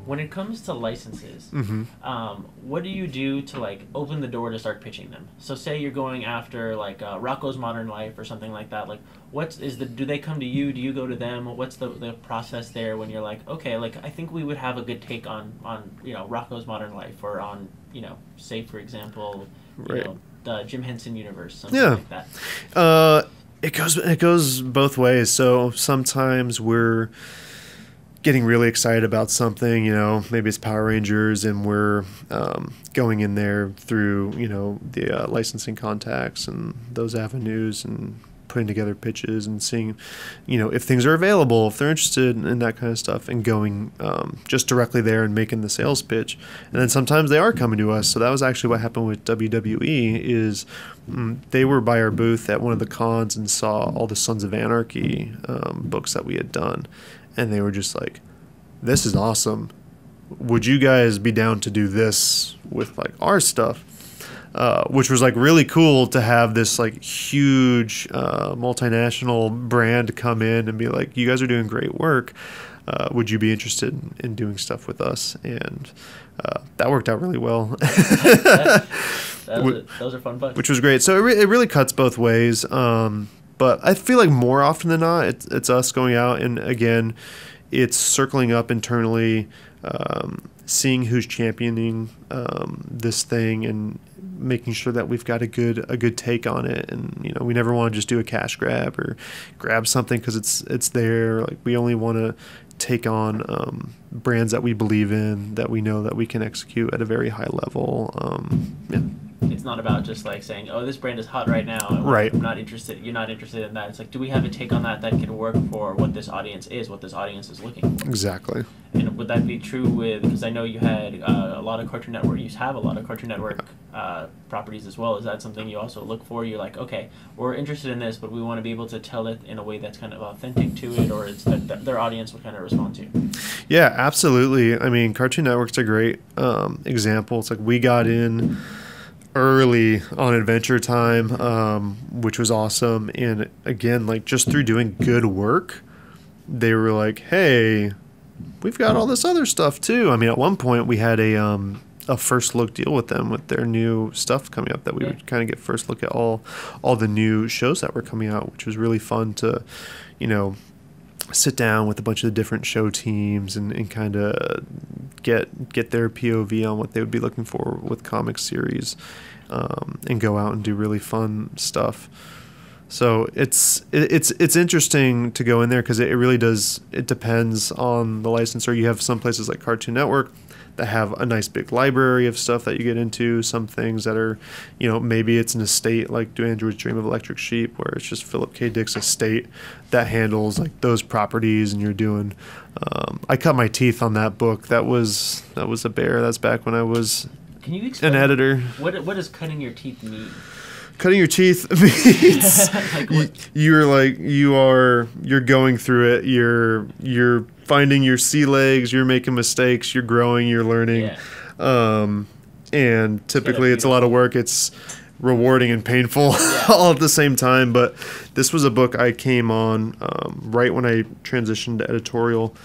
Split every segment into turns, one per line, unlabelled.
when it comes to licenses, what do you do to like open the door to start pitching them? So say you're going after like Rocco's Modern Life or something like that. Like, do they come to you? Do you go to them? What's the process there when you're like, okay, like I think we would have a good take on Rocco's Modern Life, or on say for example, the Jim Henson universe, something like that.
It goes both ways. So sometimes we're getting really excited about something, maybe it's Power Rangers, and we're going in there through, the licensing contacts and those avenues, and putting together pitches and seeing, if things are available, if they're interested in that kind of stuff, and going just directly there and making the sales pitch. And then sometimes they are coming to us. So that was actually what happened with WWE. Is they were by our booth at one of the cons and saw all the Sons of Anarchy books that we had done. And they were just like, this is awesome. Would you guys be down to do this with like our stuff? Which was like really cool to have this like huge multinational brand come in and be like, you guys are doing great work. Would you be interested in doing stuff with us? And that worked out really well.
Those are fun books.
Which was great. So it really cuts both ways. But I feel like more often than not, it's us going out, and again, it's circling up internally, seeing who's championing this thing, and making sure that we've got a good take on it. And we never want to just do a cash grab or grab something because it's there. Like, we only want to take on brands that we believe in, that we know that we can execute at a very high level.
It's not about just like saying, oh, this brand is hot right now, and
right,
I'm not interested, you're not interested in that. It's like, do we have a take on that can work for what this audience is looking for?
Exactly.
And would that be true because I know you had a lot of Cartoon Network, you have a lot of Cartoon Network properties as well. Is that something you also look for? You're like, okay, we're interested in this, but we want to be able to tell it in a way that's kind of authentic to it, or it's that their audience will kind of respond to?
Yeah, absolutely. I mean, Cartoon Network's a great example. It's like, we got in early on Adventure Time, which was awesome. And again, like, just through doing good work, they were like, hey, we've got all this other stuff too. I mean, at one point we had a first look deal with them with their new stuff coming up, that we would kind of get first look at all the new shows that were coming out, which was really fun to, sit down with a bunch of the different show teams and kind of get their POV on what they would be looking for with comic series, and go out and do really fun stuff. So it's interesting to go in there, because it really does. It depends on the licensor. You have some places like Cartoon Network that have a nice big library of stuff that you get into. Some things that are, maybe it's an estate like Do Androids Dream of Electric Sheep, where it's just Philip K. Dick's estate that handles like those properties, and you're doing. I cut my teeth on that book. That was a bear. That's back when I was an editor.
What does cutting your teeth mean?
Cutting your teeth means you're going through it. You're finding your sea legs. You're making mistakes. You're growing. You're learning. Yeah. And typically it's a lot of work. It's rewarding and painful all at the same time. But this was a book I came on right when I transitioned to editorial,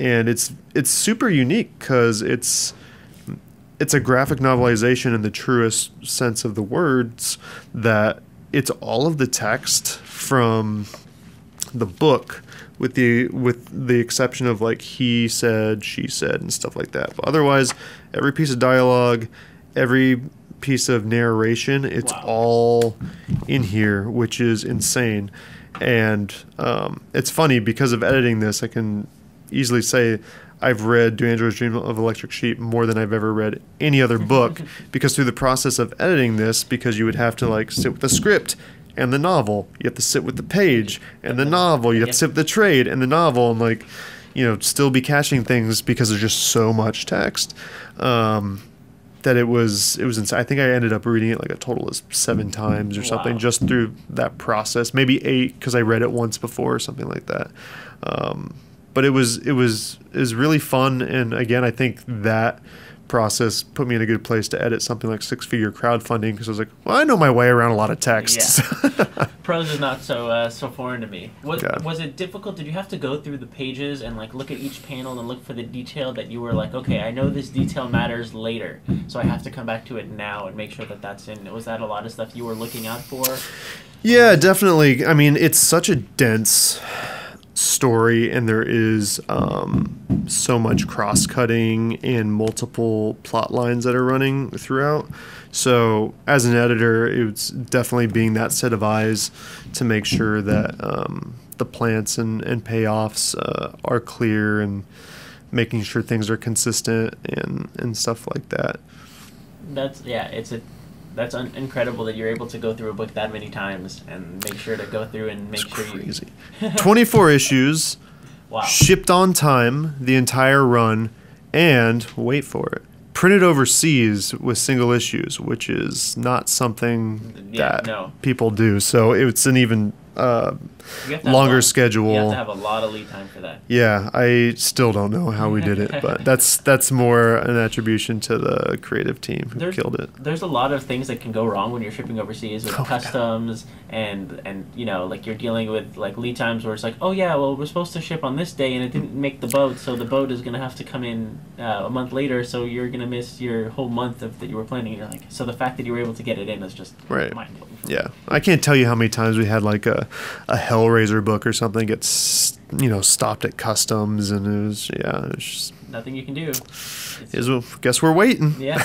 and it's super unique because it's a graphic novelization in the truest sense of the words, that it's all of the text from the book, with the exception of like he said, she said, and stuff like that. But otherwise, every piece of dialogue, every piece of narration, it's all in here, which is insane. And it's funny, because of editing this, I can easily say I've read Do Androids Dream of Electric Sheep more than I've ever read any other book, because through the process of editing this, because you would have to like sit with the script and the novel, you have to sit with the page and the novel, you have to sit with the trade and the novel, and like, still be catching things because there's just so much text, that it was insane. I think I ended up reading it like a total of 7 times or something, just through that process, maybe 8 because I read it once before or something like that. But it was really fun, and again, I think that process put me in a good place to edit something like six-figure crowdfunding, because I was like, well, I know my way around a lot of text.
Yeah. Prose is not so foreign to me. Was it difficult? Did you have to go through the pages and like look at each panel and look for the detail that you were like, okay, I know this detail matters later, so I have to come back to it now and make sure that that's in? Was that a lot of stuff you were looking out for?
Yeah, definitely. I mean, it's such a dense story, and there is so much cross-cutting and multiple plot lines that are running throughout. So as an editor, it's definitely being that set of eyes to make sure that the plants and payoffs are clear, and making sure things are consistent and stuff like that.
That's incredible that you're able to go through a book that many times and make sure to go through and make sure
crazy. 24 issues,
wow.
Shipped on time, the entire run, and wait for it, printed overseas with single issues, which is not something people do. So it's an even longer schedule.
You have to have a lot of lead time for that.
Yeah, I still don't know how we did it, but that's more an attribution to the creative team who killed it.
There's a lot of things that can go wrong when you're shipping overseas with customs and like you're dealing with like lead times where it's like, oh yeah, well we're supposed to ship on this day and it didn't make the boat, so the boat is gonna have to come in a month later, so you're gonna miss your whole month that you were planning. And you're like, so the fact that you were able to get it in is just mind-blowing.
Yeah, I can't tell you how many times we had like a Hellraiser book or something gets stopped at customs, and it was just
nothing you can do.
Guess we're waiting.
Yeah.